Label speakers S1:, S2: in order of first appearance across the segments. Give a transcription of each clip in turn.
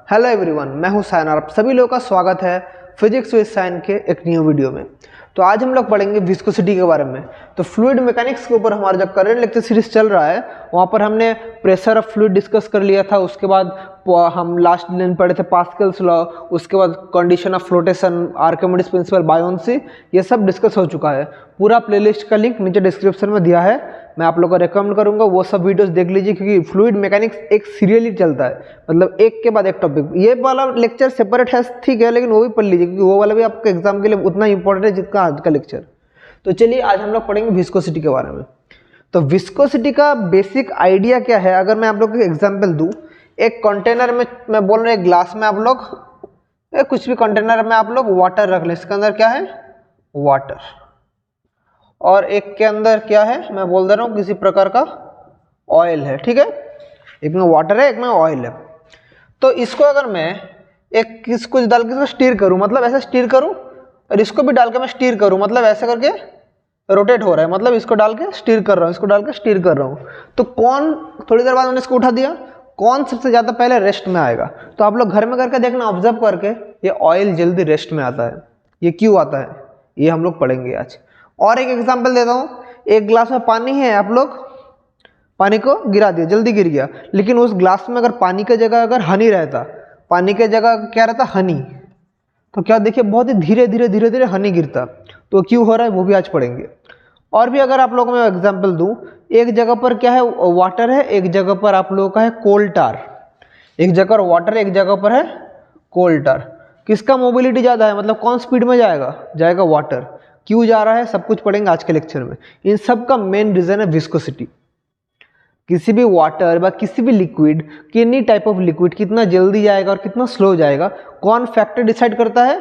S1: Hello everyone, मैं हूं सायन और आप सभी लोगों का स्वागत है फिजिक्स विद सायन के एक न्यू वीडियो में। तो आज हम लोग पढ़ेंगे विस्कोसिटी के बारे में। तो फ्लूइड मैकेनिक्स के ऊपर हमारा जो करंट लेक्चर सीरीज चल रहा है वहाँ पर हमने प्रेशर ऑफ फ्लूइड डिस्कस कर लिया था। उसके बाद हम लास्ट दिन पढ़े थे पास्कल्स लॉ, उसके बाद condition of flotation, Archimedes principal, buoyancy, ये सब डिस्कस हो चुका है। पूरा प्लेलिस्ट का लिंक नीचे डिस्क्रिप्शन में दिया है, मैं आप लोगों को रेकमेंड करूंगा वो सब वीडियोस देख लीजिए, क्योंकि फ्लूइड मैकेनिक्स एक सीरियली चलता है, मतलब एक के बाद एक टॉपिक। ये वाला लेक्चर सेपरेट है ठीक है, लेकिन वो भी पढ़ लीजिए क्योंकि वो वाला भी आपके एग्जाम के लिए उतना इंपॉर्टेंट है जितना आज का लेक्चर। तो चलिए आज हम लोग पढ़ेंगे विस्कोसिटी के बारे में। तो विस्कोसिटी का बेसिक आइडिया क्या है, अगर मैं आप लोग को एग्जाम्पल दूँ, एक कंटेनर में मैं बोल रहा हूँ, एक ग्लास में आप लोग कुछ भी कंटेनर में आप लोग वाटर रख लें। इसके अंदर क्या है, वाटर, और एक के अंदर क्या है, मैं बोल दे रहा हूँ किसी प्रकार का ऑयल है, ठीक है। एक में वाटर है, एक में ऑयल है। तो इसको अगर मैं एक कुछ डाल के इसको स्टीर करूँ, मतलब ऐसे स्टीर करूँ, और इसको भी डाल के मैं स्टीर करूँ, मतलब ऐसे करके रोटेट हो रहा है, मतलब इसको डाल के स्टीर कर रहा हूँ, इसको डाल के स्टीर कर रहा हूँ। तो कौन, थोड़ी देर बाद मैंने इसको उठा दिया, कौन सबसे ज़्यादा पहले रेस्ट में आएगा? तो आप लोग घर में करके देखना, ऑब्जर्व करके, ये ऑयल जल्दी रेस्ट में आता है। ये क्यों आता है, ये हम लोग पढ़ेंगे आज। और एक एग्जांपल देता हूँ, एक ग्लास में पानी है, आप लोग पानी को गिरा दिया, जल्दी गिर गया, लेकिन उस ग्लास में अगर पानी की जगह अगर हनी रहता, पानी की जगह क्या रहता, हनी, तो क्या देखिए बहुत ही धीरे धीरे धीरे धीरे हनी गिरता। तो क्यों हो रहा है वो भी आज पढ़ेंगे। और भी अगर आप लोगों को मैं एग्जाम्पल दूँ, एक जगह पर क्या है, वाटर है, एक जगह पर आप लोगों का है कोल टार। एक जगह पर वाटर, एक जगह पर है कोल टार। किसका मोबिलिटी ज़्यादा है, मतलब कौन स्पीड में जाएगा? जाएगा वाटर। क्यों जा रहा है, सब कुछ पढ़ेंगे आज के लेक्चर में। इन सब का मेन रीजन है विस्कोसिटी। किसी भी वाटर व किसी भी liquid, any type of liquid कितना जल्दी जाएगा और कितना स्लो जाएगा, कौन फैक्टर डिसाइड करता है?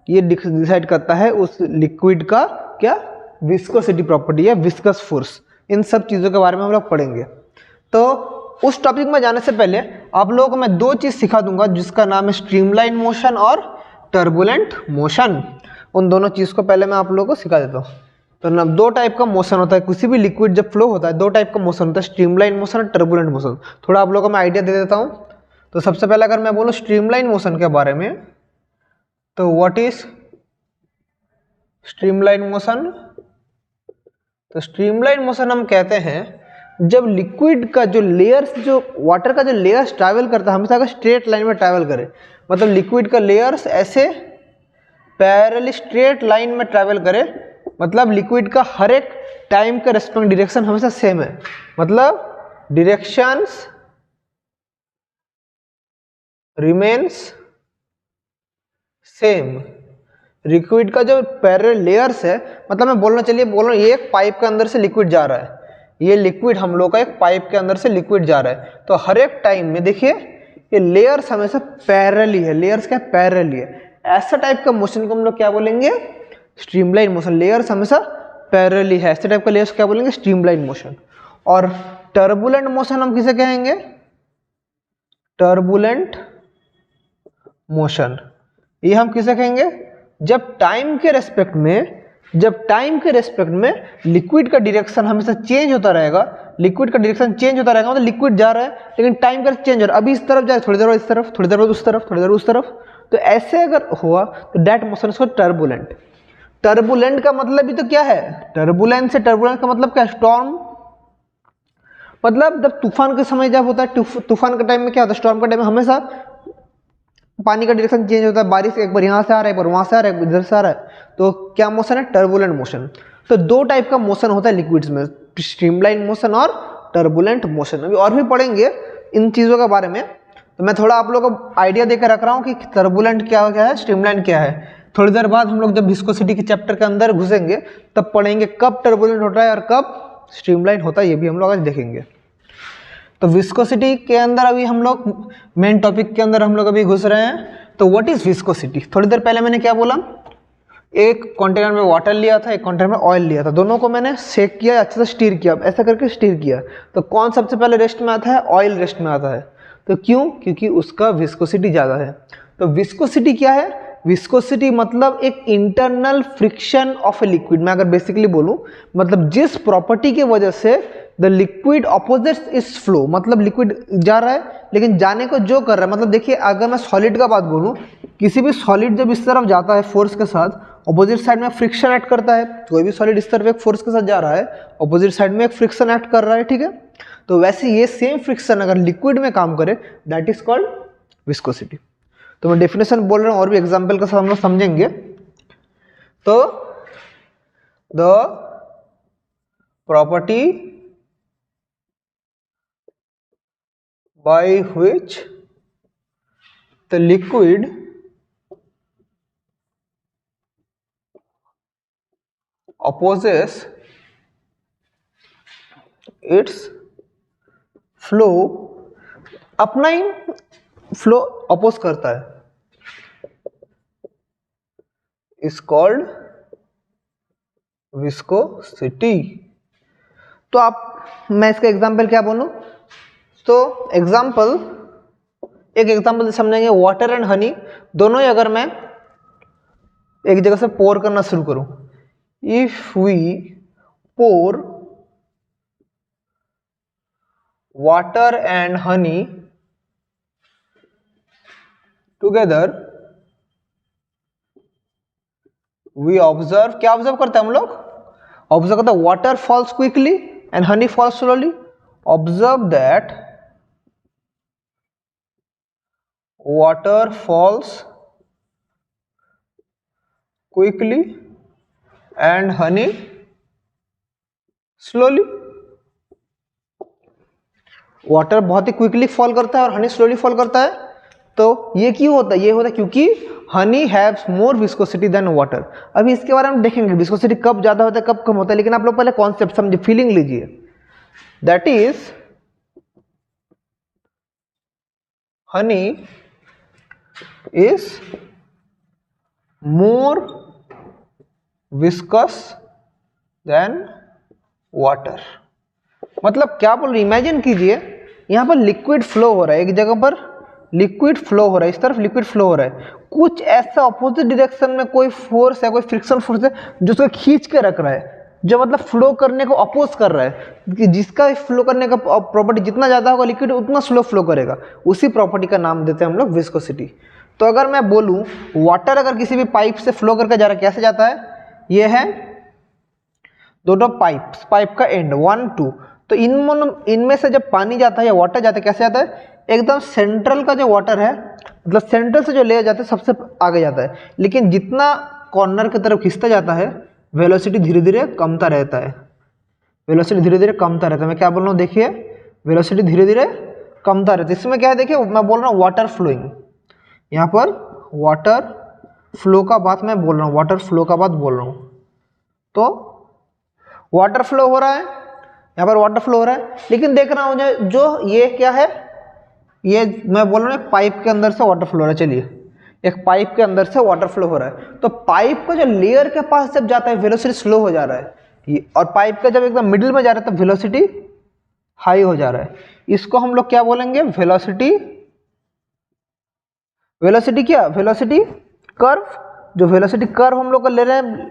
S1: ये डिसाइड करता है उस लिक्विड का क्या, विस्कोसिटी प्रॉपर्टी या विस्कस फोर्स। इन सब चीज़ों के बारे में हम लोग पढ़ेंगे। तो उस टॉपिक में जाने से पहले आप लोगों को मैं दो चीज़ सिखा दूंगा, जिसका नाम है स्ट्रीमलाइन मोशन और टर्बुलेंट मोशन। उन दोनों चीज़ को पहले मैं आप लोगों को सिखा देता हूँ। तो ना, दो टाइप का मोशन होता है, किसी भी लिक्विड जब फ्लो होता है दो टाइप का मोशन होता है, स्ट्रीमलाइन मोशन और टर्बुलेंट मोशन। थोड़ा आप लोगों को मैं आइडिया दे देता हूँ। तो सबसे पहले अगर मैं बोलूँ स्ट्रीमलाइन मोशन के बारे में, तो व्हाट इज स्ट्रीमलाइन मोशन? तो स्ट्रीमलाइन मोशन हम कहते हैं जब लिक्विड का जो लेयर्स, जो वाटर का जो लेयर्स ट्रैवल करता है, हमेशा अगर स्ट्रेट लाइन में ट्रैवल करे, मतलब लिक्विड का लेयर्स ऐसे पैरेलल स्ट्रेट लाइन में ट्रैवल करे, मतलब लिक्विड का हर एक टाइम का रेस्पेक्ट डायरेक्शन हमेशा सेम है, मतलब डायरेक्शंस रिमेन्स सेम। लिक्विड का जो पैरेलल लेयर्स है, मतलब मैं बोलना, चलिए बोल रहा हूँ, ये एक पाइप के अंदर से लिक्विड जा रहा है, ये लिक्विड हम लोग का एक पाइप के अंदर से लिक्विड जा रहा है, तो हर एक टाइम में देखिए ये लेयर्स हमेशा पैरेलल है, लेयर्स क्या पैरेलल है। ऐसा टाइप का मोशन को हम लोग क्या बोलेंगे, स्ट्रीमलाइन मोशन। लेयर्स हमेशा पैरेलल है, ऐसे टाइप का लेयर्स क्या बोलेंगे, स्ट्रीमलाइन मोशन। और टर्बुलेंट मोशन हम किसे कहेंगे, टर्बुलेंट मोशन। ये हम किसे कहेंगे, जब टाइम के रेस्पेक्ट में लिक्विड का डायरेक्शन हमेशा चेंज होता रहेगा, लिक्विड का डायरेक्शन चेंज होता रहेगा, मतलब लिक्विड जा रहा है लेकिन टाइम का चेंज हो रहा है, अभी इस तरफ जाए, थोड़ी देर बाद इस तरफ, थोड़ी देर बाद उस तरफ, थोड़ी देर उस तरफ। तो ऐसे अगर हुआ तो दैट मोशन इसको टर्बुलेंट। टर्बुलेंट का मतलब भी तो क्या है, टर्बुलेंस से, टर्बुलेंस का मतलब क्या, स्टॉर्म। मतलब जब तूफान के समय जब होता है, तूफान के टाइम में क्या होता है, स्टॉर्म के टाइम में हमेशा पानी का डायरेक्शन चेंज होता है, बारिश एक बार यहाँ से आ रहा है, एक बार वहाँ से आ रहा है, इधर से आ रहा है, तो क्या मोशन है, टर्बुलेंट मोशन। तो दो टाइप का मोशन होता है लिक्विड्स में, स्ट्रीमलाइन मोशन और टर्बुलेंट मोशन। अभी और भी पढ़ेंगे इन चीज़ों के बारे में, तो मैं थोड़ा आप लोगों को आइडिया देकर रख रहा हूँ कि टर्बुलेंट क्या है, स्ट्रीमलाइन क्या है। थोड़ी देर बाद हम लोग जब विस्कोसिटी के चैप्टर के अंदर घुसेंगे तब पढ़ेंगे कब टर्बुलेंट होता है और कब स्ट्रीमलाइन होता है, ये भी हम लोग आज देखेंगे। तो विस्कोसिटी के अंदर अभी हम लोग मेन टॉपिक के अंदर हम लोग अभी घुस रहे हैं। तो व्हाट इज विस्कोसिटी? थोड़ी देर पहले मैंने क्या बोला, एक कंटेनर में वाटर लिया था, एक कंटेनर में ऑयल लिया था, दोनों को मैंने सेक किया, अच्छे से स्टीर किया, ऐसा करके स्टीर किया। तो कौन सबसे पहले रेस्ट में आता है, ऑयल रेस्ट में आता है। तो क्यों? क्योंकि उसका विस्कोसिटी ज़्यादा है। तो विस्कोसिटी क्या है, विस्कोसिटी मतलब एक internal friction of a liquid. मैं अगर बेसिकली बोलूँ, मतलब जिस प्रॉपर्टी की वजह से the liquid opposite is flow, मतलब लिक्विड जा रहा है लेकिन जाने को जो कर रहा है, मतलब देखिए अगर मैं सॉलिड का बात बोलूँ, किसी भी सॉलिड जब इस तरफ जाता है फोर्स के साथ, ऑपोजिट साइड में फ्रिक्शन एक्ट करता है। कोई भी सॉलिड इस तरफ एक फोर्स के साथ जा रहा है, ऑपोजिट साइड में एक फ्रिक्शन एक्ट कर रहा है, ठीक है। तो वैसे ये सेम फ्रिक्शन अगर लिक्विड में काम करे, दैट इज कॉल्ड विस्कोसिटी। तो मैं डेफिनेशन बोल रहा हूँ और भी एग्जाम्पल के साथ हम लोग समझेंगे। तो the property by which the liquid opposes its flow, अपना ही फ्लो अपोज करता है, is called विस्कोसिटी। तो आप, मैं इसका एग्जाम्पल क्या बोलूं, तो एग्जाम्पल, एक एग्जाम्पल समझेंगे, वाटर एंड हनी दोनों ही अगर मैं एक जगह से पोर करना शुरू करूं, if we pour water and honey together, we observe, क्या ऑब्जर्व करते हैं हम लोग, ऑब्जर्व करते हैं water falls quickly and honey falls slowly. Observe that water falls quickly and honey slowly। Water बहुत ही क्विकली फॉल करता है और हनी स्लोली फॉल करता है। तो ये क्यों होता है, ये होता है क्योंकि हनी हैव्स मोर विस्कोसिटी देन वाटर। अभी इसके बारे में देखेंगे विस्कोसिटी कब ज्यादा होता है कब कम होता है, लेकिन आप लोग पहले कॉन्सेप्ट समझे, फीलिंग लीजिए। That is Honey is more viscous than water। मतलब क्या बोल रहे, इमेजिन कीजिए यहां पर लिक्विड फ्लो हो रहा है, एक जगह पर लिक्विड फ्लो हो रहा है, इस तरफ लिक्विड फ्लो हो रहा है, कुछ ऐसा अपोजिट डायरेक्शन में कोई फोर्स है, कोई फ्रिक्शन फोर्स है जो उसको खींच के रख रहा है, जो मतलब फ्लो करने को अपोज कर रहा है, कि जिसका फ्लो करने का प्रॉपर्टी जितना ज्यादा होगा लिक्विड उतना स्लो फ्लो करेगा, उसी प्रॉपर्टी का नाम देते हैं हम लोग विस्कोसिटी। तो अगर मैं बोलूं वाटर अगर किसी भी पाइप से फ्लो करके जा रहा है, कैसे जाता है, ये है दोनों पाइप्स, पाइप का एंड 1 2, तो इनमें से जब पानी जाता है या वाटर जाता है कैसे जाता है, एकदम सेंट्रल का जो वाटर है, मतलब सेंट्रल से जो लेयर जाता है सबसे आगे जाता है, लेकिन जितना कॉर्नर की तरफ खिंचता जाता है वेलोसिटी धीरे धीरे कमता रहता है, वेलोसिटी धीरे धीरे कमता रहता है। मैं क्या बोल रहा हूँ, देखिए वेलोसिटी धीरे धीरे कमता रहता है। इसमें क्या है, देखिए मैं बोल रहा हूँ वाटर फ्लोइंग, यहाँ पर वाटर फ्लो का बात मैं बोल रहा हूँ, वाटर फ्लो का बात बोल रहा हूँ। तो वाटर फ्लो हो रहा है, यहाँ पर वाटर फ्लो हो रहा है, लेकिन देख रहा हूँ जो ये क्या है, ये मैं बोल रहा हूँ पाइप के अंदर से वाटर फ्लो हो रहा है। चलिए एक पाइप के अंदर से वाटर फ्लो हो रहा है, तो पाइप का जो लेयर के पास जब जाता है वेलोसिटी स्लो हो जा रहा है, और पाइप का जब एकदम मिडिल में जा रहा है तो वेलोसिटी हाई हो जा रहा है। इसको हम लोग क्या बोलेंगे, वेलोसिटी, वेलोसिटी क्या, वेलोसिटी कर्व। जो वेलोसिटी कर्व हम लोग ले रहे हैं,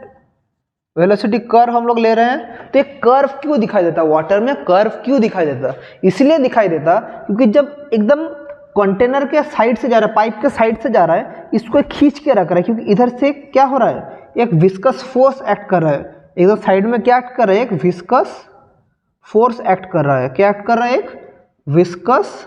S1: वेलोसिटी कर्व हम लोग ले रहे हैं, तो एक कर्व क्यों दिखाई देता है वाटर में, कर्व क्यों दिखाई देता, इसलिए दिखाई देता क्योंकि जब एकदम कंटेनर के साइड से जा रहा है, पाइप के साइड से जा रहा है, इसको खींच के रख रहा है, क्योंकि इधर से क्या हो रहा है, एक विस्कस फोर्स एक्ट कर रहा है, एकदम साइड में क्या एक्ट कर रहा है, एक विस्कस फोर्स एक्ट कर रहा है। क्या एक्ट कर रहा है, एक विस्कस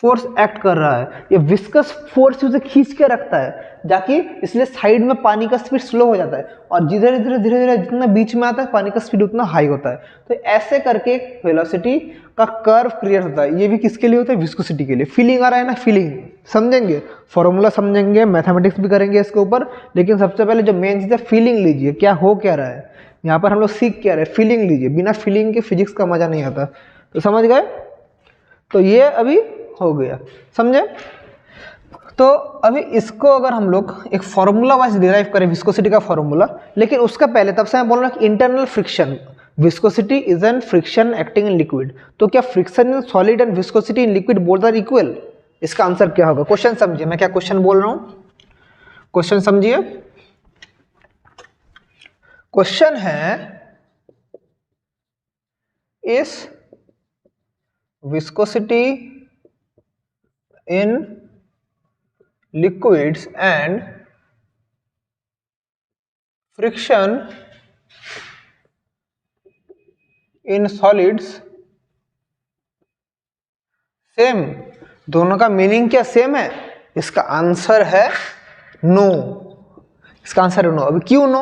S1: फोर्स एक्ट कर रहा है। ये विस्कस फोर्स उसे खींच के रखता है जाके, इसलिए साइड में पानी का स्पीड स्लो हो जाता है, और धीरे धीरे धीरे धीरे जितना बीच में आता है पानी का स्पीड उतना हाई होता है। तो ऐसे करके एक वेलोसिटी का कर्व क्रिएट होता है। ये भी किसके लिए होता है, विस्कोसिटी के लिए। फीलिंग आ रहा है ना, फीलिंग समझेंगे, फॉर्मूला समझेंगे, मैथमेटिक्स भी करेंगे इसके ऊपर, लेकिन सबसे पहले जो मेन चीज़ है फीलिंग लीजिए, क्या हो क्या रहा है यहाँ पर हम लोग सीख क्या रहे हैं, फीलिंग लीजिए। बिना फीलिंग के फिजिक्स का मजा नहीं आता। तो समझ गए, तो ये अभी हो गया, समझे। तो अभी इसको अगर हम लोग एक फॉर्मूला वाइज डिराइव करें विस्कोसिटी का फॉर्मूला, लेकिन उसका पहले तब से मैं बोल रहा हूँ कि internal friction, viscosity is an friction acting in liquid. तो क्या friction in solid and viscosity in liquid both are equal, इसका आंसर क्या होगा। क्वेश्चन समझिए, मैं क्या क्वेश्चन बोल रहा हूँ, क्वेश्चन समझिए। क्वेश्चन है is viscosity in liquids and friction in solids same. दोनों का मीनिंग क्या सेम है? इसका आंसर है नो। इसका आंसर है नो। अभी क्यों नो?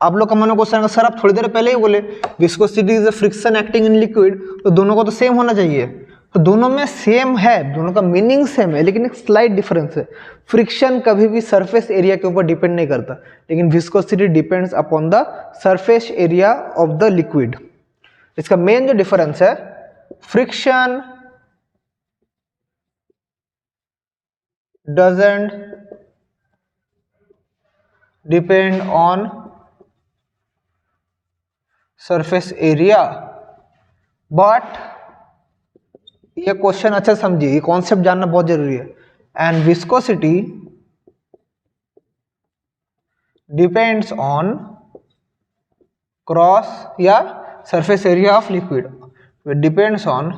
S1: आप लोग का मन में क्वेश्चन, सर आप थोड़ी देर पहले ही बोले viscosity is a friction acting in liquid, तो दोनों को तो सेम होना चाहिए। तो दोनों में सेम है, दोनों का मीनिंग सेम है, लेकिन एक स्लाइट डिफरेंस है। फ्रिक्शन कभी भी सरफेस एरिया के ऊपर डिपेंड नहीं करता, लेकिन viscosity depends upon the surface area of the liquid. इसका मेन जो डिफरेंस है, friction doesn't depend on surface area, but ये क्वेश्चन अच्छा समझिए, ये कॉन्सेप्ट जानना बहुत जरूरी है। And viscosity depends on cross या surface area of liquid, depends on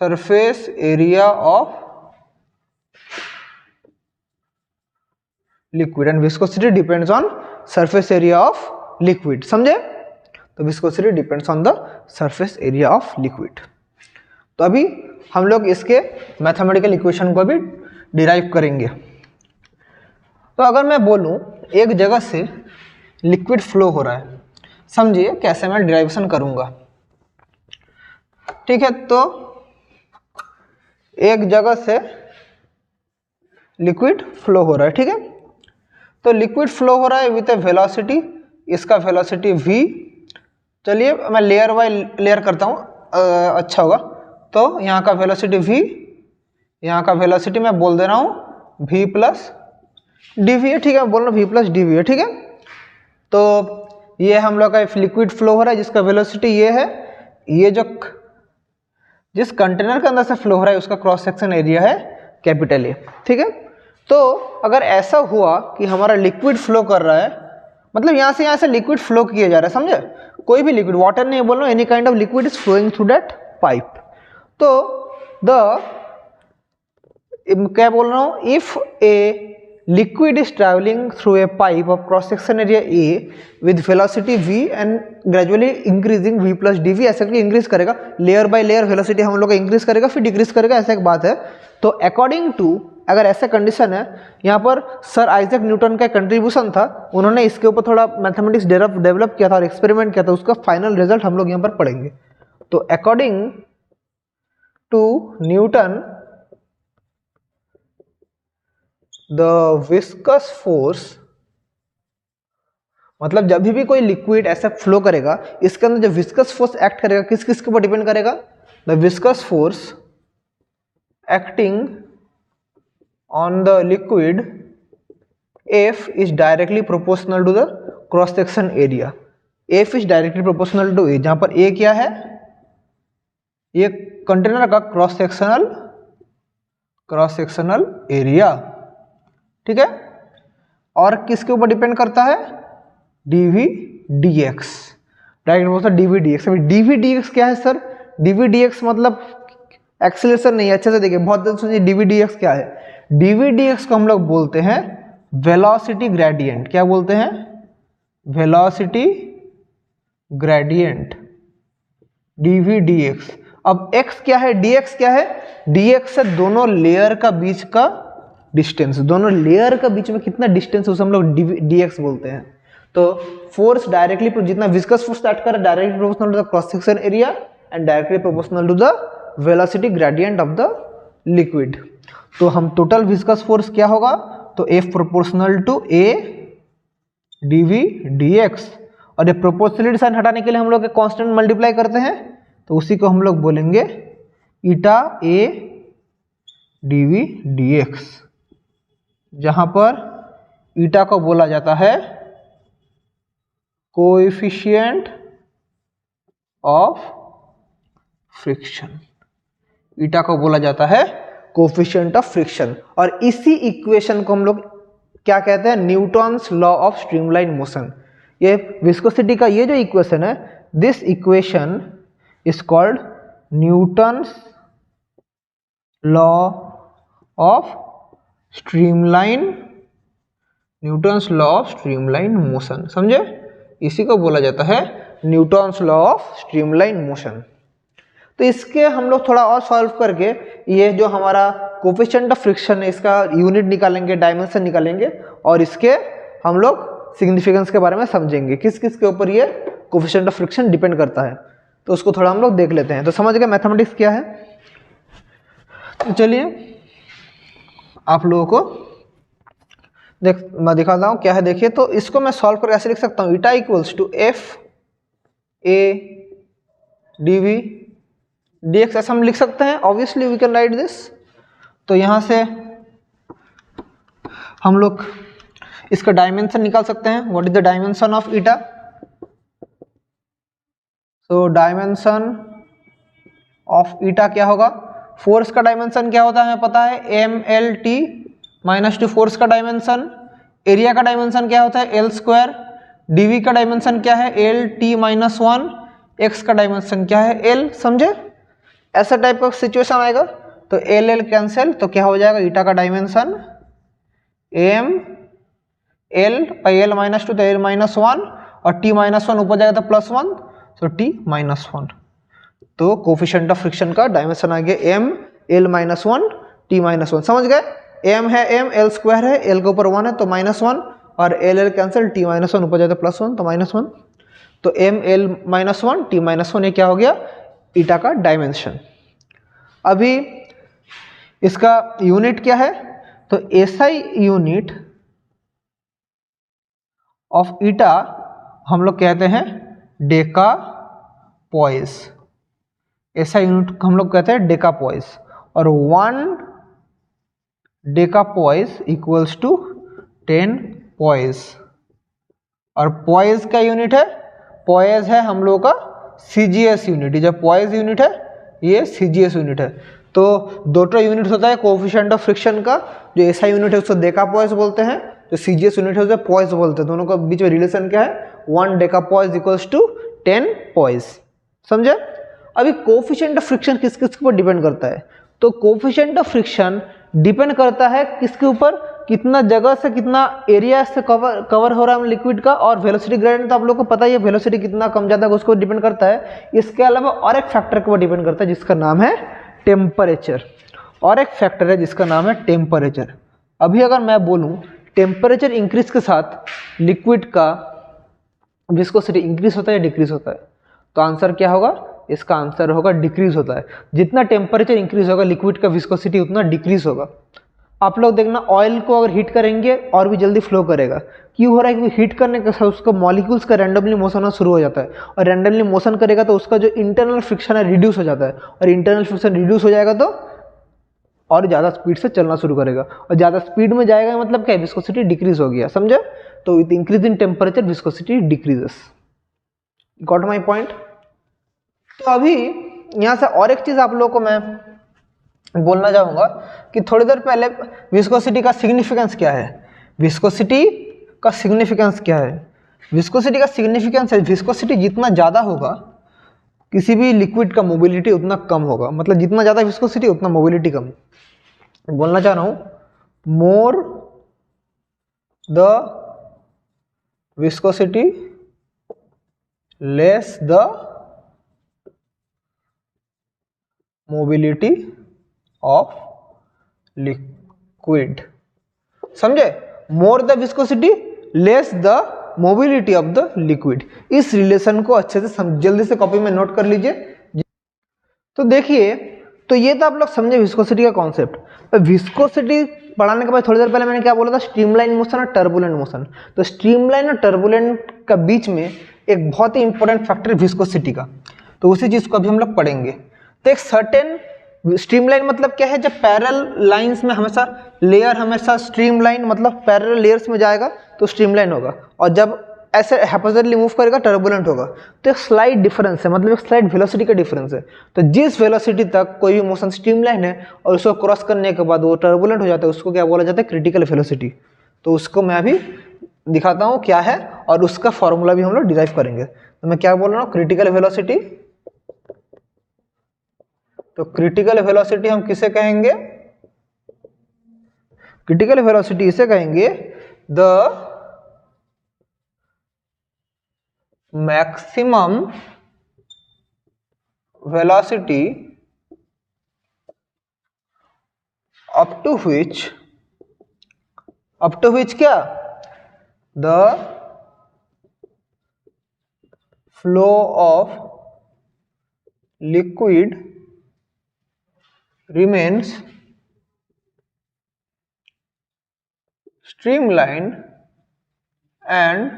S1: surface area of liquid and viscosity depends on surface area of liquid. समझे? तो viscosity depends on the surface area of liquid. तो अभी हम लोग इसके mathematical equation को भी डिराइव करेंगे। तो अगर मैं बोलूं एक जगह से लिक्विड फ्लो हो रहा है, समझिए कैसे मैं डिराइवेशन करूंगा। ठीक है, तो एक जगह से लिक्विड फ्लो हो रहा है। ठीक है, तो लिक्विड फ्लो हो रहा है विथ ए वेलोसिटी, इसका वेलोसिटी v। चलिए मैं लेयर बाय लेयर करता हूँ, अच्छा होगा। तो यहाँ का वेलोसिटी v, यहाँ का वेलोसिटी मैं बोल दे रहा हूँ v प्लस dv है। ठीक है, मैं बोल रहा हूँ v प्लस dv है। ठीक है, तो ये हम लोग का लिक्विड फ्लो हो रहा है जिसका वेलोसिटी ये है। ये जो जिस कंटेनर के अंदर से फ्लो हो रहा है उसका क्रॉस सेक्शन एरिया है कैपिटल ए। ठीक है, तो अगर ऐसा हुआ कि हमारा लिक्विड फ्लो कर रहा है, मतलब यहाँ से लिक्विड फ्लो किया जा रहा है, समझे? कोई भी लिक्विड, वाटर नहीं बोल रहा हूँ, any kind of liquid is flowing through that pipe. तो क्या बोल रहा हूँ, if a liquid is travelling through a pipe of cross section area A with velocity v and gradually increasing v plus dv, ऐसे करके increase करेगा, layer by layer velocity हम लोग का इंक्रीज करेगा फिर डिक्रीज करेगा, ऐसा एक बात है। तो अकॉर्डिंग टू, अगर ऐसा कंडीशन है, यहाँ पर सर आइजैक न्यूटन का कंट्रीब्यूशन था, उन्होंने इसके ऊपर थोड़ा मैथमेटिक्स डेवलप किया था और एक्सपेरिमेंट किया था, उसका फाइनल रिजल्ट हम लोग यहाँ पर पढ़ेंगे। तो according to Newton the viscous force, मतलब जब भी कोई लिक्विड ऐसा फ्लो करेगा, इसके अंदर जो विस्कस फोर्स एक्ट करेगा किस किस के ऊपर डिपेंड करेगा? The viscous force acting on the liquid F is directly proportional to the cross section area. F is directly proportional to A, जहां पर A क्या है? ये कंटेनर का क्रॉस सेक्शनल एरिया। ठीक है, और किसके ऊपर डिपेंड करता है? dV dx, direct proportional dV dx। अभी dV dx क्या है सर? dV dx मतलब एक्सेलरेशन नहीं है, अच्छे से देखिए, बहुत जल्द सुनिए। dV dx क्या है? dV dx को हम लोग बोलते हैं वेलोसिटी ग्रेडियंट। क्या बोलते हैं? Velocity gradient, dV dx। अब x क्या है, dx क्या है? dx है दोनों लेयर का बीच का डिस्टेंस, दोनों लेयर का बीच में कितना डिस्टेंस है उसे हम लोग dx बोलते हैं। तो फोर्स डायरेक्टली, जितना विस्कस फोर्स एक्ट कर रहा है, directly proportional to the cross section area and directly proportional to the velocity gradient of the liquid. तो हम टोटल विस्कस फोर्स क्या होगा? तो F proportional to A dV dx, और ये प्रोपोर्शनलिटी साइन हटाने के लिए हम लोग कांस्टेंट मल्टीप्लाई करते हैं, तो उसी को हम लोग बोलेंगे ईटा A dV dx, जहां पर ईटा को बोला जाता है कोएफिशिएंट ऑफ फ्रिक्शन। ईटा को बोला जाता है कोएफिशिएंट ऑफ फ्रिक्शन, और इसी इक्वेशन को हम लोग क्या कहते हैं? Newton's law of streamline motion. ये विस्कोसिटी का ये जो इक्वेशन है, this equation is called Newton's law of streamline, Newton's law of streamline motion. समझे, इसी को बोला जाता है Newton's law of streamline motion. तो इसके हम लोग थोड़ा और सॉल्व करके ये जो हमारा कोफिशिएंट ऑफ फ्रिक्शन है इसका यूनिट निकालेंगे, डायमेंशन निकालेंगे, और इसके हम लोग सिग्निफिकेंस के बारे में समझेंगे, किस किस के ऊपर ये कोफिशिएंट ऑफ फ्रिक्शन डिपेंड करता है। तो उसको थोड़ा हम लोग देख लेते हैं। तो समझ गए मैथमेटिक्स क्या है। तो चलिए आप लोगों को मैं दिखाता हूँ क्या है। देखिए, तो इसको मैं सॉल्व करके ऐसे लिख सकता हूँ, eta equals to F A D V D X, ऐसा हम लिख सकते हैं। Obviously we can write this. तो यहाँ से हम लोग इसका डायमेंशन निकाल सकते हैं। What is the dimension of eta? तो डायमेंशन ऑफ ईटा क्या होगा? फोर्स का डायमेंशन क्या होता है हमें पता है, M L T minus two force का डायमेंशन। एरिया का डायमेंशन क्या होता है, एल स्क्वायर। डीवी का डायमेंशन क्या है, L T minus one. X का डायमेंशन क्या है, एल। समझे, ऐसा टाइप का सिचुएशन आएगा। तो एल एल कैंसिल, तो क्या हो जाएगा, ईटा का dimension M L by L minus two, तो एल माइनस वन, और टी माइनस वन ऊपर जाएगा तो प्लस वन, तो टी माइनस वन। तो कोफिशिएंट ऑफ फ्रिक्शन का डायमेंशन आ गया M L minus one T minus one. समझ गए, एम है एम, एल स्क्वायर है, एल के ऊपर वन है तो माइनस वन, और L L cancel, T minus one ऊपर जाए तो प्लस वन, तो माइनस वन। तो M L minus one T minus one, ये क्या हो गया, ईटा का डायमेंशन। अभी इसका यूनिट क्या है, तो एसआई यूनिट ऑफ ईटा हम लोग कहते हैं डेका पॉइस। ऐसा यूनिट हम लोग कहते हैं डेका पॉइस, और one deca poise equals to 10 poise. और पॉइस का यूनिट है, पॉइस है हम लोग का सीजीएस यूनिट। जो पॉइस यूनिट है ये सीजीएस यूनिट है। तो दो यूनिट होता है कोफिशिएंट ऑफ फ्रिक्शन का, जो ऐसा यूनिट है उसको डेका पॉइस बोलते हैं, जो सीजीएस यूनिट है उसे पॉइस बोलते हैं। दोनों के बीच में रिलेशन क्या है, 1 deca poise equals to 10 poise. समझे। अभी कोफिशिएंट ऑफ फ्रिक्शन किस किस के ऊपर डिपेंड करता है, तो कोफिशिएंट ऑफ फ्रिक्शन डिपेंड करता है किसके ऊपर, कितना जगह से कितना एरिया से कवर हो रहा है लिक्विड का, और वेलोसिटी ग्रेडियंट तो आप लोगों को पता ही है, वेलोसिटी कितना कम ज़्यादा उसको डिपेंड करता है। इसके अलावा और एक फैक्टर के ऊपर डिपेंड करता है जिसका नाम है टेम्परेचर। और एक फैक्टर है जिसका नाम है टेम्परेचर। अभी अगर मैं बोलूँ टेम्परेचर इंक्रीज के साथ लिक्विड का विस्कोसिटी इंक्रीज होता है या डिक्रीज होता है, तो आंसर क्या होगा, इसका आंसर होगा डिक्रीज होता है। जितना टेम्परेचर इंक्रीज होगा लिक्विड का विस्कोसिटी उतना डिक्रीज होगा। आप लोग देखना, ऑयल को अगर हीट करेंगे और भी जल्दी फ्लो करेगा। क्यों हो रहा है, क्योंकि हीट करने के साथ उसका मॉलिक्यूल्स का रैंडमली मोशन होना शुरू हो जाता है, और रैंडमली मोशन करेगा तो उसका जो इंटरनल फ्रिक्शन है रिड्यूस हो जाता है, और इंटरनल फ्रिक्शन रिड्यूस हो जाएगा तो और ज़्यादा स्पीड से चलना शुरू करेगा, और ज़्यादा स्पीड में जाएगा मतलब क्या, विस्कोसिटी डिक्रीज हो गया। समझे। तो with increase in temperature viscosity decreases. Got my point. तो अभी यहाँ से और एक चीज़ आप लोगों को मैं बोलना चाहूँगा कि थोड़ी देर पहले विस्कोसिटी का सिग्निफिकेंस क्या है, विस्कोसिटी का सिग्निफिकेंस क्या है। विस्कोसिटी का सिग्निफिकेंस है, विस्कोसिटी जितना ज़्यादा होगा किसी भी लिक्विड का मोबिलिटी उतना कम होगा। मतलब जितना ज़्यादा विस्कोसिटी उतना मोबिलिटी कम। बोलना चाह रहा हूँ, more the viscosity less the mobility of liquid. समझे, more the viscosity less the mobility of the liquid. इस रिलेशन को अच्छे से जल्दी से कॉपी में नोट कर लीजिए। तो देखिए, तो ये तो आप लोग समझे विस्कोसिटी का कॉन्सेप्ट। विस्कोसिटी पढ़ाने के बाद थोड़ी देर पहले मैंने क्या बोला था, स्ट्रीमलाइन मोशन और टर्बुलेंट मोशन। तो स्ट्रीमलाइन और टर्बुलेंट का बीच में एक बहुत ही इंपॉर्टेंट फैक्टर विस्कोसिटी का, तो उसी चीज को अभी हम लोग पढ़ेंगे। तो एक सर्टेन स्ट्रीमलाइन मतलब क्या है, जब पैरेलल लाइंस में हमेशा लेयर हमेशा स्ट्रीमलाइन मतलब पैरेलल लेयर्स में जाएगा तो स्ट्रीमलाइन होगा, और जब ऐसे हैपोजिटली मूव करेगा टर्बुलेंट होगा। तो एक स्लाइट डिफरेंस है, मतलब एक स्लाइट वेलोसिटी का डिफरेंस है। तो जिस वेलोसिटी तक कोई भी मोशन स्ट्रीमलाइन है और उसको क्रॉस करने के बाद वो टर्बुलेंट हो जाता है, उसको क्या बोला जाता है, क्रिटिकल वेलोसिटी। तो उसको मैं अभी दिखाता हूँ क्या है, और उसका फॉर्मूला भी हम लोग डिराइव करेंगे। तो मैं क्या बोल रहा हूँ, क्रिटिकल वेलोसिटी तो क्रिटिकल वेलोसिटी हम किसे कहेंगे? क्रिटिकल वेलोसिटी इसे कहेंगे the maximum velocity up to which क्या? The flow of liquid remains streamlined and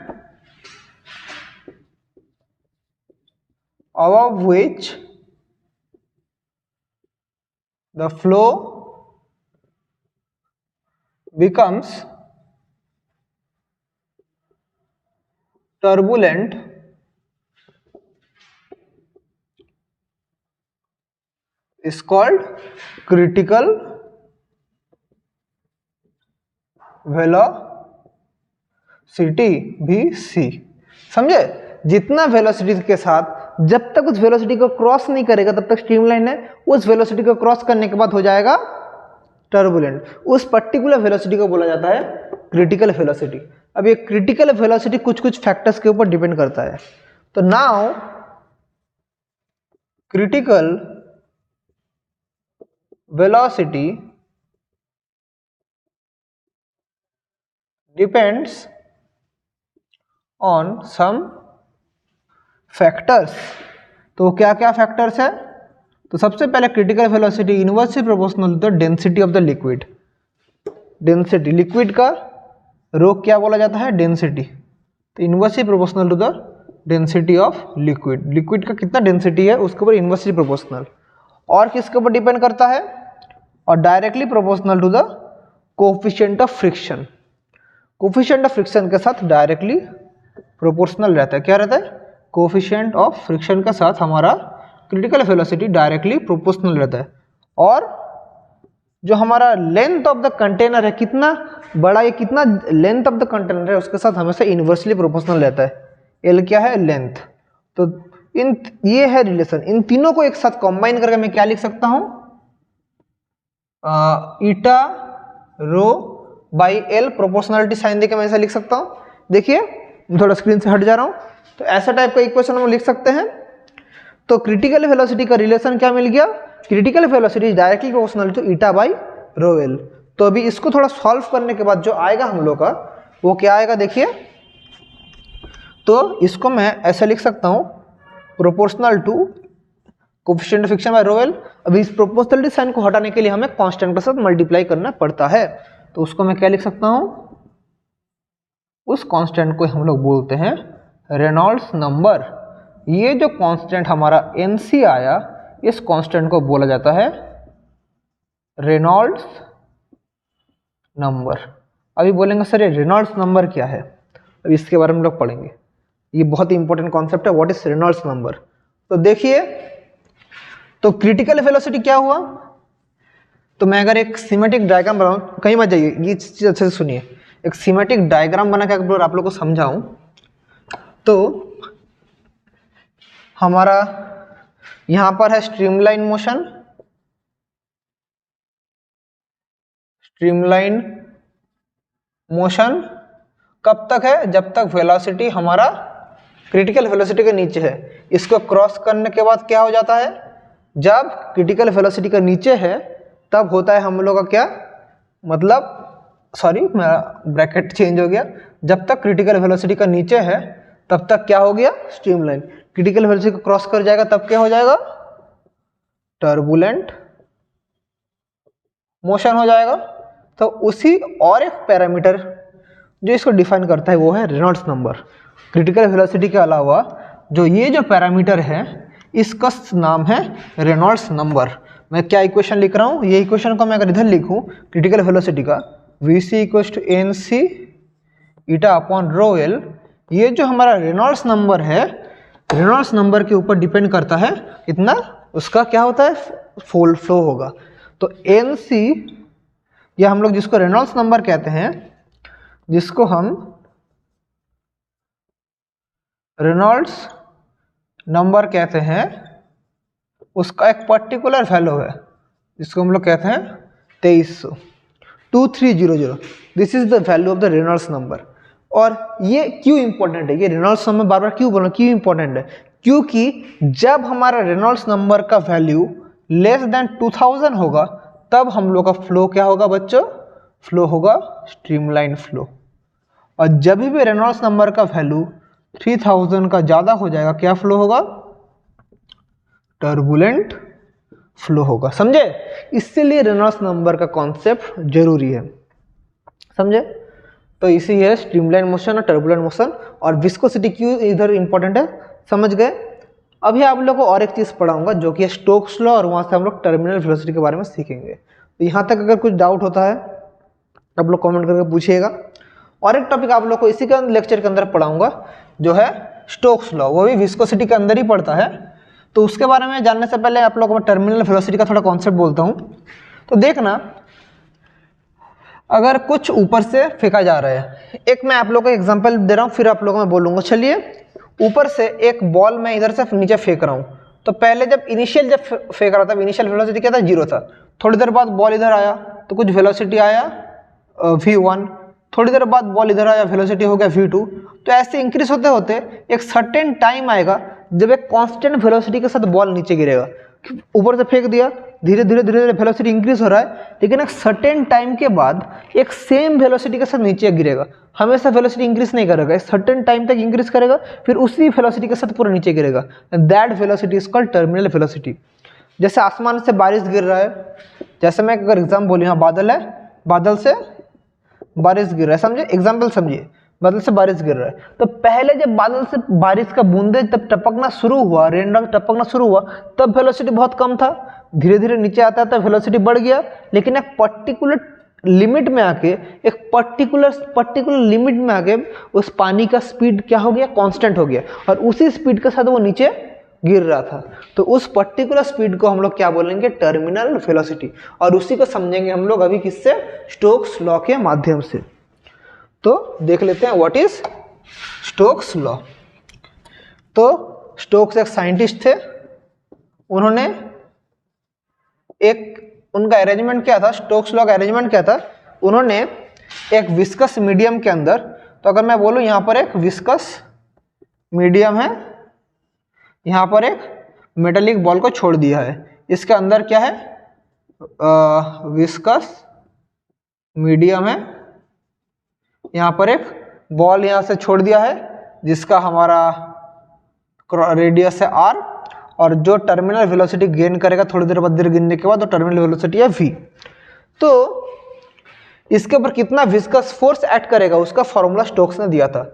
S1: above which the flow becomes turbulent is called critical velocity VC। समझे? जितना वेलोसिटी के साथ जब तक उस वेलोसिटी को क्रॉस नहीं करेगा तब तक स्ट्रीमलाइन है, उस वेलोसिटी को क्रॉस करने के बाद हो जाएगा टर्बुलेंट। उस पर्टिकुलर वेलोसिटी को बोला जाता है क्रिटिकल वेलोसिटी। अब ये क्रिटिकल वेलोसिटी कुछ कुछ फैक्टर्स के ऊपर डिपेंड करता है। तो now critical velocity depends on some factors। तो क्या क्या फैक्टर्स है? तो सबसे पहले critical velocity inversely proportional to the density of the liquid. Density liquid का रो क्या बोला जाता है? डेंसिटी। तो inversely proportional to the density of liquid. Liquid का कितना डेंसिटी है उसके ऊपर इनवर्सली प्रोपोर्शनल। और किसके ऊपर डिपेंड करता है? और directly proportional to the coefficient of friction. Coefficient of friction के साथ डायरेक्टली प्रोपोर्शनल रहता है। क्या रहता है? कोफिशिएंट ऑफ फ्रिक्शन के साथ हमारा क्रिटिकल वेलोसिटी डायरेक्टली प्रोपोर्शनल रहता है। और जो हमारा लेंथ ऑफ द कंटेनर है, कितना बड़ा ये कितना लेंथ ऑफ द कंटेनर है, उसके साथ हमेशा इनवर्सली प्रोपोर्शनल रहता है। एल क्या है? लेंथ। तो ये है रिलेशन। इन तीनों को एक साथ कंबाइन करके मैं क्या लिख सकता हूं? ईटा रो बाई एल प्रोपोर्शनलिटी साइन देके मैं ऐसा लिख सकता हूं। देखिए थोड़ा स्क्रीन से हट जा रहा हूं। तो ऐसा टाइप का इक्वेशन हम लिख सकते हैं। तो क्रिटिकल वेलोसिटी का रिलेशन क्या मिल गया? Critical velocity is directly proportional to eta by rho L. तो अभी इसको थोड़ा सॉल्व करने के बाद जो आएगा हम लोग का वो क्या आएगा? देखिए, तो इसको मैं ऐसे लिख सकता हूं proportional to coefficient of friction by rho L. अभी इस प्रोपोर्शनलिटी साइन को हटाने के लिए हमें कांस्टेंट के साथ मल्टीप्लाई करना पड़ता है। तो उसको मैं क्या लिख सकता हूं? उस कांस्टेंट को हम लोग बोलते हैं रेनॉल्ड्स नंबर। ये जो कांस्टेंट हमारा NC आया, इस कांस्टेंट को बोला जाता है रेनॉल्ड्स नंबर। अभी बोलेंगे सर ये रेनॉल्ड्स नंबर क्या है? अभी इसके बारे में लोग पढ़ेंगे। ये बहुत ही इंपॉर्टेंट कॉन्सेप्ट है, व्हाट इज रेनॉल्ड्स नंबर। तो देखिए, तो क्रिटिकल वेलोसिटी क्या हुआ? तो मैं अगर एक सीमेटिक डायग्राम बनाऊं, कहीं मत जाइए, ये चीज अच्छे से सुनिए। एक सीमेटिक डायग्राम बना के अगर आप लोग को समझाऊं, तो हमारा यहां पर है स्ट्रीमलाइन मोशन। स्ट्रीमलाइन मोशन कब तक है? जब तक वेलोसिटी हमारा क्रिटिकल वेलोसिटी के नीचे है। इसको क्रॉस करने के बाद क्या हो जाता है? जब क्रिटिकल वेलोसिटी का नीचे है तब होता है हम लोग का क्या, मतलब सॉरी मेरा ब्रैकेट चेंज हो गया। जब तक क्रिटिकल वेलोसिटी का नीचे है तब तक क्या हो गया? स्ट्रीमलाइन। क्रिटिकल वेलोसिटी को क्रॉस कर जाएगा तब क्या हो जाएगा? टर्बुलेंट मोशन हो जाएगा। तो उसी और एक पैरामीटर जो इसको डिफाइन करता है वो है रेनॉल्ड्स नंबर। क्रिटिकल वेलोसिटी के अलावा जो ये जो पैरामीटर है इसका नाम है रेनॉल्ड्स नंबर। मैं क्या इक्वेशन लिख रहा हूँ? ये इक्वेशन को मैं अगर इधर लिखूँ क्रिटिकल वेलोसिटी का VC = NC eta upon rho L, ये जो हमारा रेनॉल्ड्स नंबर है, रेनॉल्ड्स नंबर के ऊपर डिपेंड करता है कितना उसका क्या होता है? फोल्ड फ्लो होगा। तो NC या हम लोग जिसको रेनॉल्ड्स नंबर कहते हैं, जिसको हम रेनॉल्ड्स नंबर कहते हैं, उसका एक पर्टिकुलर वैल्यू है जिसको हम लोग कहते हैं 2300, 2300। This is the value of the Reynolds number. और ये क्यों इंपॉर्टेंट है, ये रेनॉल्ड्स नंबर बार बार क्यों बोल रहा हूँ, क्यों इंपॉर्टेंट है, क्योंकि जब हमारा रेनॉल्ड्स नंबर का वैल्यू लेस देन 2000 होगा तब हम लोग का फ्लो क्या होगा बच्चों, फ्लो होगा स्ट्रीमलाइन फ्लो। और जब भी रेनॉल्ड्स नंबर का वैल्यू 3000 का ज़्यादा हो जाएगा क्या फ्लो होगा, टर्बुलेंट फ्लो होगा। समझे, इसीलिए रेनॉल्ड्स नंबर का कॉन्सेप्ट जरूरी है, समझे। तो इसी है स्ट्रीमलाइन मोशन और टर्बुलेंट मोशन। और विस्कोसिटी क्यों इधर इंपॉर्टेंट है, समझ गए। अभी आप लोगों को और एक चीज़ पढ़ाऊंगा जो कि है स्टोक्स लॉ, और वहाँ से हम लोग टर्मिनल वेलोसिटी के बारे में सीखेंगे। तो यहाँ तक अगर कुछ डाउट होता है आप लोग कमेंट करके पूछिएगा। और एक टॉपिक आप लोग को इसी के लेक्चर के अंदर पढ़ाऊंगा जो है स्टोक्स लॉ, वो भी विस्कोसिटी के अंदर ही पड़ता है। तो उसके बारे में जानने से पहले आप लोगों को टर्मिनल वेलोसिटी का थोड़ा कॉन्सेप्ट बोलता हूँ। तो देखना, अगर कुछ ऊपर से फेंका जा रहा है, एक मैं आप लोगों को एग्जांपल दे रहा हूँ फिर आप लोगों को मैं बोलूँगा। चलिए, ऊपर से एक बॉल मैं इधर से नीचे फेंक रहा हूँ, तो पहले जब इनिशियल जब फेंक रहा था इनिशियल वेलोसिटी क्या था, 0 था। थोड़ी देर बाद बॉल इधर आया तो कुछ वेलोसिटी आया v1, थोड़ी देर बाद बॉल इधर आया वेलोसिटी हो गया v2। तो ऐसे इंक्रीज होते होते एक सर्टेन टाइम आएगा जब एक कांस्टेंट वेलोसिटी के साथ बॉल नीचे गिरेगा। ऊपर से फेंक दिया, धीरे धीरे धीरे धीरे वेलोसिटी इंक्रीज हो रहा है, लेकिन एक सर्टेन टाइम के बाद एक सेम वेलोसिटी के साथ नीचे गिरेगा। हमेशा वेलोसिटी इंक्रीज नहीं करेगा, एक सर्टेन टाइम तक इंक्रीज करेगा, फिर उसी वेलोसिटी के साथ पूरा नीचे गिरेगा। That velocity is called terminal velocity. जैसे आसमान से बारिश गिर रहा है, जैसे मैं अगर एग्जाम्पल बोलूँ, यहाँ बादल है, बादल से बारिश गिर रहा है, समझे, एग्जाम्पल समझिए, बादल से बारिश गिर रहा है। तो पहले जब बादल से बारिश का बूंदे तब टपकना शुरू हुआ, रेनड्रॉप टपकना शुरू हुआ, तब वेलोसिटी बहुत कम था। धीरे धीरे नीचे आता तब वेलोसिटी बढ़ गया, लेकिन एक पर्टिकुलर लिमिट में आके, एक पर्टिकुलर लिमिट में आके उस पानी का स्पीड क्या हो गया, कांस्टेंट हो गया, और उसी स्पीड के साथ वो नीचे गिर रहा था। तो उस पर्टिकुलर स्पीड को हम लोग क्या बोलेंगे, टर्मिनल वेलोसिटी। और उसी को समझेंगे हम लोग अभी किससे, स्टोक्स लॉ के माध्यम से। तो देख लेते हैं व्हाट इज स्टोक्स लॉ। तो स्टोक्स एक साइंटिस्ट थे, उन्होंने एक, उनका अरेंजमेंट क्या था, स्टोक्स लॉ का अरेंजमेंट क्या था, उन्होंने एक विस्कस मीडियम के अंदर, तो अगर मैं बोलूं यहाँ पर एक विस्कस मीडियम है, यहाँ पर एक मेटालिक बॉल को छोड़ दिया है, इसके अंदर क्या है, विस्कस मीडियम है, यहाँ पर एक बॉल यहाँ से छोड़ दिया है जिसका हमारा रेडियस है r, और जो टर्मिनल वेलोसिटी गेन करेगा थोड़ी देर बाद गिरने के बाद, तो टर्मिनल वेलोसिटी है v। तो इसके ऊपर कितना विस्कस फोर्स एक्ट करेगा उसका फॉर्मूला स्टोक्स ने दिया था।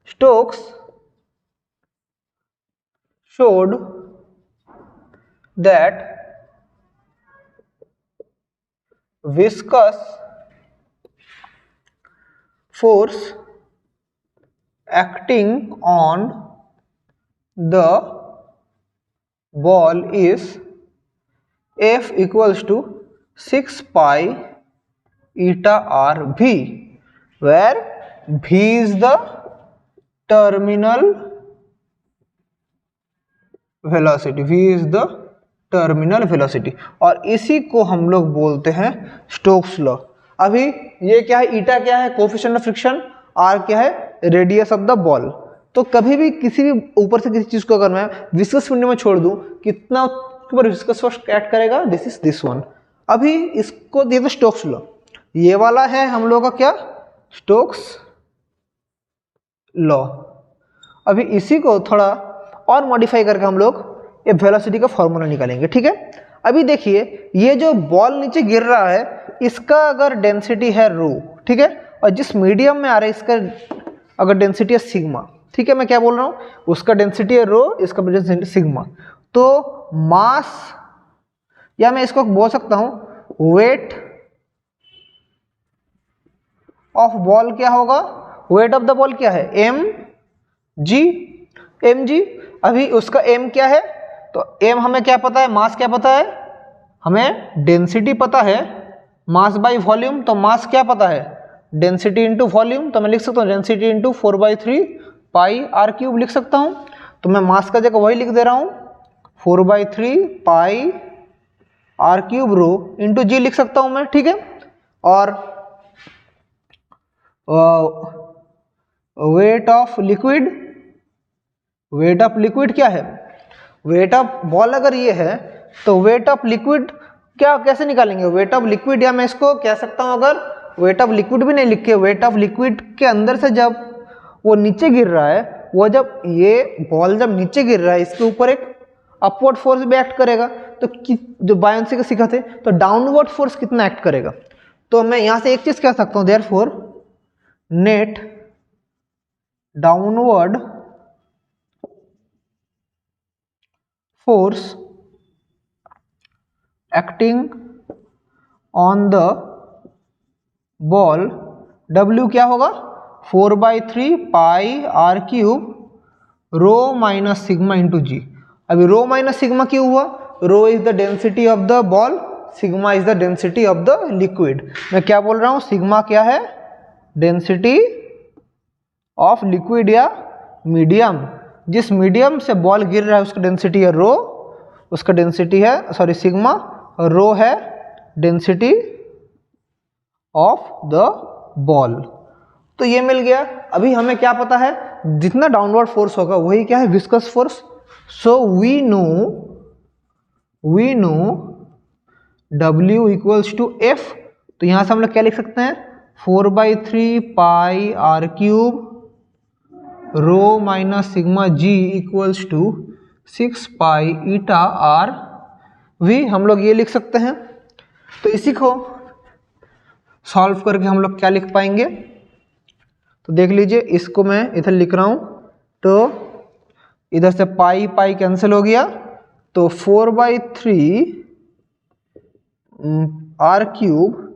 S1: Stokes showed that viscous force acting on the ball is F equals to 6 pi eta r v, where v is the terminal velocity, v is the terminal velocity, और इसी को हम लोग बोलते हैं स्टोक्स लॉ। अभी ये क्या है, ईटा क्या है, कोएफिशिएंट ऑफ फ्रिक्शन, r क्या है, रेडियस ऑफ द बॉल। तो कभी भी किसी भी ऊपर से किसी चीज को अगर मैं विस्कस मीडियम में छोड़ दूं, कितना ऊपर विस्कस फोर्स एक्ट करेगा, दिस इज दिस वन। अभी इसको दिया था स्टोक्स लॉ, ये वाला है हम लोग का क्या, स्टोक्स लॉ। अभी इसी को थोड़ा और मॉडिफाई करके हम लोग ये वेलोसिटी का फॉर्मूला निकालेंगे, ठीक है। अभी देखिए, ये जो बॉल नीचे गिर रहा है इसका अगर डेंसिटी है रो, ठीक है, और जिस मीडियम में आ रहा है इसका अगर डेंसिटी है सिग्मा, ठीक है, मैं क्या बोल रहा हूँ, उसका डेंसिटी है रो, इसका डेंसिटी सिग्मा। तो मास, या मैं इसको बोल सकता हूँ वेट ऑफ बॉल क्या होगा, वेट ऑफ द बॉल क्या है, एम जी। अभी उसका एम क्या है, तो एम हमें क्या पता है, मास क्या पता है, हमें डेंसिटी पता है, मास बाय वॉल्यूम, तो मास क्या पता है, डेंसिटी इंटू वॉल्यूम। तो मैं लिख सकता हूँ डेंसिटी इंटू 4/3 पाई r क्यूब लिख सकता हूँ। तो मैं मास का जगह वही लिख दे रहा हूँ 4/3 pi r cube rho into जी लिख सकता हूं मैं, ठीक है। और weight of liquid, weight of liquid क्या है, वेट ऑफ बॉल अगर ये है तो वेट ऑफ लिक्विड क्या कैसे निकालेंगे, वेट ऑफ लिक्विड, या मैं इसको कह सकता हूं अगर वेट ऑफ लिक्विड भी नहीं लिखे, वेट ऑफ लिक्विड के अंदर से जब वो नीचे गिर रहा है, वो जब ये बॉल जब नीचे गिर रहा है इसके ऊपर एक अपवर्ड फोर्स भी एक्ट करेगा, तो जो बायोन्सी का सीखा थे तो डाउनवर्ड फोर्स कितना एक्ट करेगा। तो मैं यहां से एक चीज कह सकता हूं, therefore net downward force acting on the ball W क्या होगा, 4/3 pi r cube rho minus sigma into g. अभी रो माइनस सिग्मा क्यों हुआ, rho is the density of the ball, sigma is the density of the liquid. मैं क्या बोल रहा हूं, सिग्मा क्या है, डेंसिटी ऑफ लिक्विड या मीडियम, जिस मीडियम से बॉल गिर रहा है उसका डेंसिटी है रो, उसका डेंसिटी है सॉरी सिग्मा, और रो है डेंसिटी ऑफ द बॉल। तो ये मिल गया। अभी हमें क्या पता है, जितना डाउनवर्ड फोर्स होगा वही क्या है, viscous force. So we know W equals to F, तो यहां से हम लोग क्या लिख सकते हैं, 4/3 pi r cube rho minus sigma g equals to 6 pi eta are v, हम लोग ये लिख सकते हैं। तो इसी को सॉल्व करके हम लोग क्या लिख पाएंगे, तो देख लीजिए, इसको मैं इधर लिख रहा हूं, तो इधर से पाई पाई कैंसिल हो गया, तो 4/3 R cube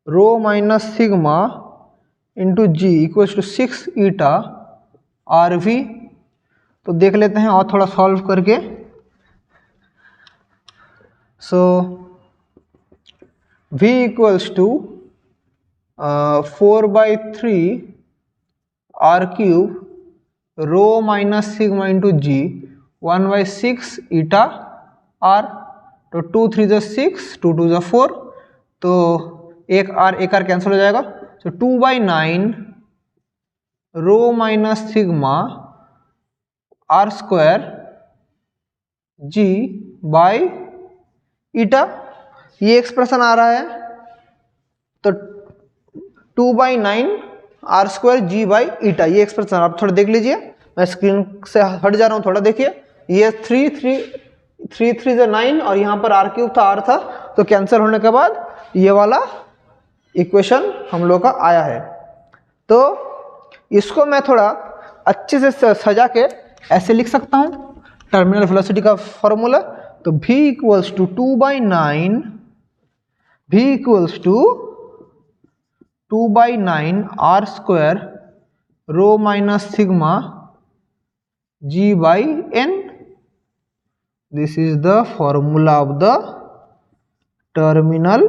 S1: rho minus sigma into G equals to 6 eta are V. तो देख लेते हैं और थोड़ा सॉल्व करके। So V equals to 4/3 R cube rho minus sigma into G 1/6 eta R, तो 2 3 ज़ा 6, 2 2 ज़ा 4, तो एक आर कैंसिल हो जाएगा, तो 2/9 rho minus sigma r square g by eta, ये एक्सप्रेशन आ रहा है। तो 2/9 are square g by eta, ये एक्सप्रेशन आप थोड़ा देख लीजिए, मैं स्क्रीन से हट जा रहा हूँ थोड़ा, देखिए ये 3 3 ज़ा 9 और यहाँ पर आर क्यूब था, आर था, तो कैंसिल होने के बाद ये वाला इक्वेशन हम लोग का आया है। तो इसको मैं थोड़ा अच्छे से सजा के ऐसे लिख सकता हूँ, टर्मिनल वेलोसिटी का फॉर्मूला, तो V equals to 2/9, V equals to 2/9 are square rho minus sigma G by N. This is the formula of the terminal,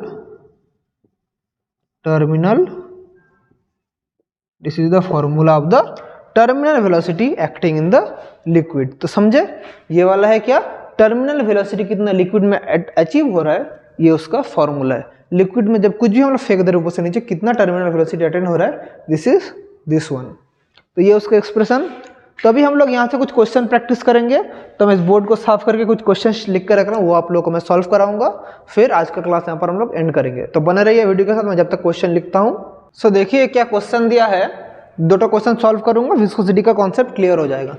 S1: this is the formula of the terminal velocity acting in the liquid. तो समझे, ये वाला है क्या, terminal velocity कितना liquid में achieve हो रहा है, ये उसका फॉर्मूला है। लिक्विड में जब कुछ भी हम लोग फेंक दे रहे ऊपर से नीचे, कितना टर्मिनल वेलोसिटी अटेन हो रहा है, दिस इज दिस वन। तो ये उसका एक्सप्रेशन। तो अभी हम लोग यहाँ से कुछ क्वेश्चन प्रैक्टिस करेंगे, तो मैं इस बोर्ड को साफ करके कुछ क्वेश्चन लिख कर रख रहा हूँ, वो आप लोगों को मैं सॉल्व कराऊंगा, फिर आज का क्लास यहाँ पर हम लोग एंड करेंगे। तो बने रहिए वीडियो के साथ, मैं जब तक क्वेश्चन लिखता हूँ। सो देखिए क्या क्वेश्चन दिया है, दो क्वेश्चन सॉल्व करूंगा, विस्कोसिटी का कॉन्सेप्ट क्लियर हो जाएगा।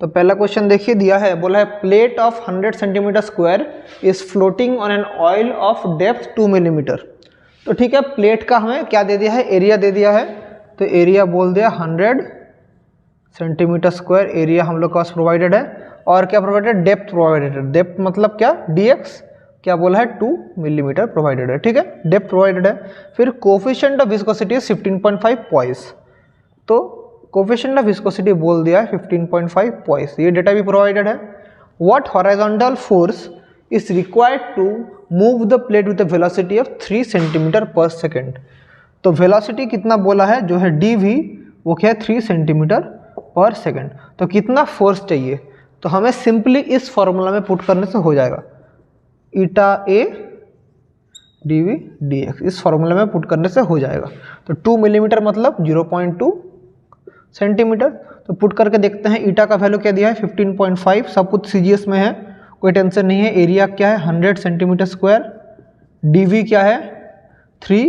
S1: तो पहला क्वेश्चन देखिए, दिया है, बोला है plate of 100 centimetre square is floating on an oil of depth 2 millimetre. तो ठीक है, प्लेट का हमें क्या दे दिया है, एरिया दे दिया है, तो एरिया बोल दिया 100 सेंटीमीटर स्क्वायर एरिया हम लोग के पास प्रोवाइडेड है, और क्या प्रोवाइडेड, डेप्थ प्रोवाइडेड है। डेप्थ मतलब क्या, dx क्या बोला है 2 मिलीमीटर प्रोवाइडेड है, ठीक है, डेप्थ प्रोवाइडेड है। फिर कोफिशिएंट ऑफ विस्कोसिटी है 15.5 पॉइस, तो कोफिशिएंट ऑफ विस्कोसिटी बोल दिया है 15.5 पॉइस, ये डेटा भी प्रोवाइडेड है। What horizontal force is required to move the plate with velocity of 3 centimetre per second. तो वेलोसिटी कितना बोला है, जो है dv, वो क्या है 3 सेंटीमीटर पर सेकेंड। तो कितना फोर्स चाहिए, तो तो हमें सिंपली इस फॉर्मूला में पुट करने से हो जाएगा, ईटा ए dv dx, इस फॉर्मूला में पुट करने से हो जाएगा। तो 2 मिलीमीटर मतलब 0.2 सेंटीमीटर। तो पुट करके देखते हैं, ईटा का वैल्यू क्या दिया है 15.5, सब कुछ CGS में है, कोई टेंशन नहीं है। एरिया क्या है 100 सेंटीमीटर स्क्वायर, dv क्या है 3,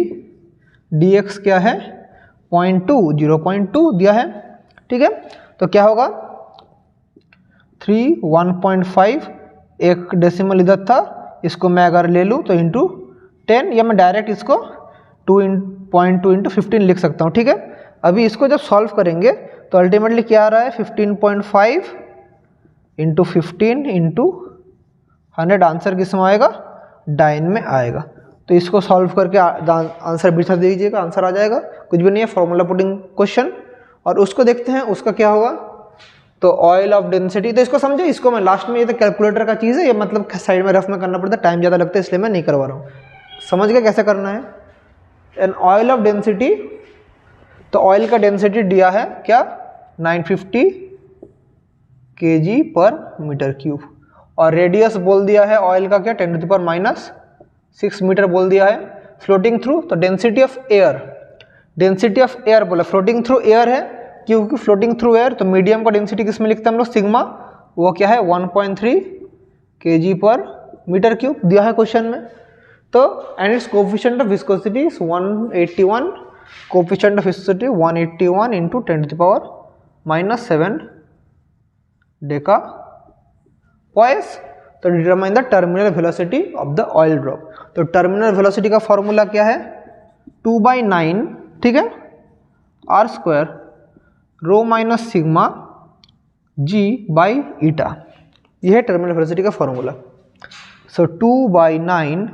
S1: dx क्या है 0.2 दिया है, ठीक है। तो क्या होगा 3 1.5, एक डेसिमल इधर था, इसको मैं अगर ले लूँ तो इंटू 10, या मैं डायरेक्ट इसको 2.2 इंटू 15 लिख सकता हूँ, ठीक है। अभी इसको जब सॉल्व करेंगे तो अल्टीमेटली क्या आ रहा है 15.5 इंटू 15 इंटू 100, आंसर किस में आएगा डाइन में आएगा। तो इसको सॉल्व करके आंसर बिठा दीजिएगा, आंसर आ जाएगा, कुछ भी नहीं है, फॉर्मूला पुटिंग क्वेश्चन। और उसको देखते हैं उसका क्या होगा। तो ऑयल ऑफ डेंसिटी, तो इसको समझे, इसको मैं लास्ट में, ये तो कैलकुलेटर का चीज़ है, ये मतलब साइड में रफ में करना पड़ता है, टाइम ज़्यादा लगता है, इसलिए मैं नहीं करवा रहा हूँ। समझ गए कैसे करना है। एन ऑयल ऑफ डेंसिटी, तो ऑयल का डेंसिटी दिया है क्या 950 kg पर मीटर क्यूब, और रेडियस बोल दिया है ऑयल का क्या 10⁻⁻6 मीटर बोल दिया है। फ्लोटिंग थ्रू, तो density of air, density of air बोला, फ्लोटिंग थ्रू एयर है, क्योंकि फ्लोटिंग थ्रू एयर, तो मीडियम का डेंसिटी किस में लिखते हैं हम लोग सिग्मा, वो क्या है 1.3 kg पर मीटर क्यूब दिया है क्वेश्चन में। तो and its coefficient of viscosity is 181, coefficient of viscosity 181 into 10⁻⁻7 deca poise. तो determine the terminal velocity of the oil drop. तो टर्मिनल वेलोसिटी का फॉर्मूला क्या है 2/9, ठीक है, r² rho minus sigma g by eta, यह है टर्मिनल वेलोसिटी का फॉर्मूला। सो 2/9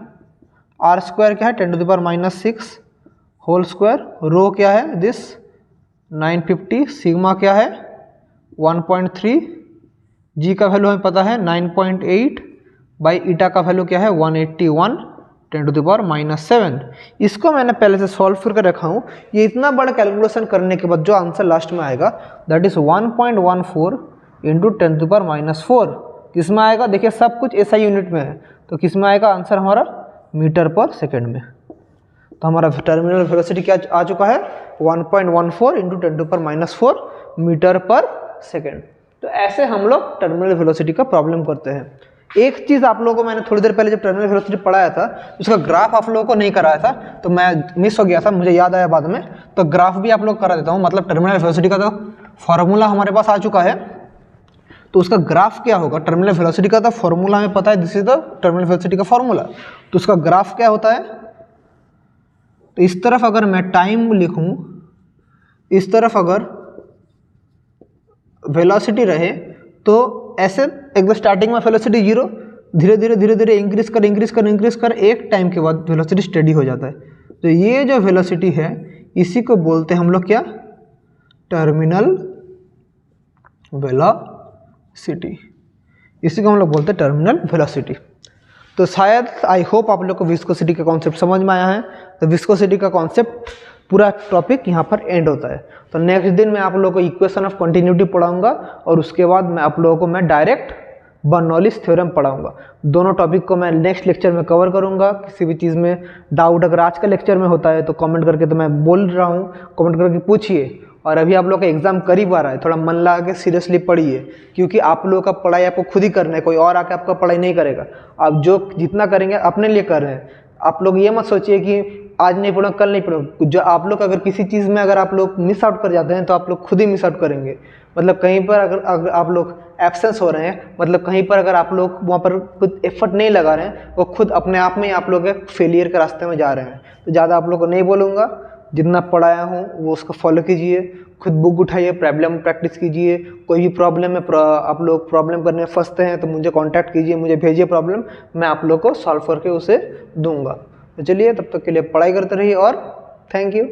S1: r² क्या है 10⁻⁻6 होल स्क्वायर, रो क्या है दिस 950, सिग्मा क्या है 1.3, g का वैल्यू हमें पता है 9.8 बाई ईटा का वैल्यू क्या है 181 10⁻⁻7। इसको मैंने पहले से सॉल्व करके रखा हूँ। ये इतना बड़ा कैलकुलेशन करने के बाद जो आंसर लास्ट में आएगा दैट इज 1.14 इंटू 10⁻⁴ किस में आएगा, देखिए सब कुछ SI यूनिट में है, तो किस में आएगा आंसर हमारा मीटर पर सेकेंड में। तो हमारा टर्मिनल वेलोसिटी क्या आ चुका है 1.14 इंटू 10⁻⁴ मीटर पर सेकेंड। तो ऐसे हम लोग टर्मिनल वेलोसिटी का प्रॉब्लम करते हैं। एक चीज़ आप लोगों को मैंने थोड़ी देर पहले जब टर्मिनल वेलोसिटी पढ़ाया था उसका ग्राफ आप लोगों को नहीं कराया था, तो मैं मिस हो गया था, मुझे याद आया बाद में, तो ग्राफ भी आप लोग करा देता हूँ। मतलब टर्मिनल वेलोसिटी का तो फॉर्मूला हमारे पास आ चुका है, तो उसका ग्राफ क्या होगा, टर्मिनल वेलोसिटी का तो फॉर्मूला हमें पता है, this is the terminal velocity का फॉर्मूला, तो उसका ग्राफ क्या होता है। तो इस तरफ अगर मैं टाइम लिखूं, इस तरफ अगर वेलोसिटी रहे तो ऐसे एकदम स्टार्टिंग में वेलोसिटी 0, धीरे धीरे इंक्रीज कर एक टाइम के बाद वेलोसिटी स्टेडी हो जाता है। तो ये जो वेलोसिटी है इसी को बोलते हैं हम लोग क्या, टर्मिनल वेलोसिटी, इसी को हम लोग बोलते हैं टर्मिनल वेलोसिटी। तो शायद आई होप आप लोग को विस्कोसिटी का कॉन्सेप्ट समझ में आया है। तो विस्कोसिटी का कॉन्सेप्ट पूरा टॉपिक यहाँ पर एंड होता है। तो नेक्स्ट दिन मैं आप लोगों को इक्वेशन ऑफ कंटिन्यूटी पढ़ाऊंगा और उसके बाद मैं आप लोगों को मैं डायरेक्ट बर्नौलीज थ्योरम पढ़ाऊंगा। दोनों टॉपिक को मैं नेक्स्ट लेक्चर में कवर करूंगा। किसी भी चीज़ में डाउट अगर आज का लेक्चर में होता है तो कमेंट करके, तो मैं बोल रहा हूँ कमेंट करके पूछिए। और अभी आप लोग का एग्जाम करीब आ रहा है, थोड़ा मन लगा के सीरियसली पढ़िए, क्योंकि आप लोगों का पढ़ाई आपको खुद ही करना है, कोई और आके आपका पढ़ाई नहीं करेगा। आप जो जितना करेंगे अपने लिए कर रहे हैं। आप लोग ये मत सोचिए कि आज नहीं पढ़ो कल नहीं पढ़ो। जो आप लोग अगर किसी चीज़ में अगर आप लोग मिस आउट कर जाते हैं तो आप लोग खुद ही मिस आउट करेंगे। मतलब कहीं पर अगर आप लोग एब्सेंस हो रहे हैं, मतलब कहीं पर अगर आप लोग वहाँ पर खुद एफर्ट नहीं लगा रहे हैं, वो खुद अपने आप में ही आप लोग फेलियर के रास्ते में जा रहे हैं। तो ज़्यादा आप लोग को नहीं बोलूँगा, जितना पढ़ाया हूँ वो उसको फॉलो कीजिए, खुद बुक उठाइए, प्रॉब्लम प्रैक्टिस कीजिए। कोई भी प्रॉब्लम में आप लोग प्रॉब्लम करने में फंसते हैं तो मुझे कांटेक्ट कीजिए, मुझे भेजिए प्रॉब्लम, मैं आप लोग को सॉल्व करके उसे दूंगा। तो चलिए तब तक के लिए पढ़ाई करते रहिए और थैंक यू।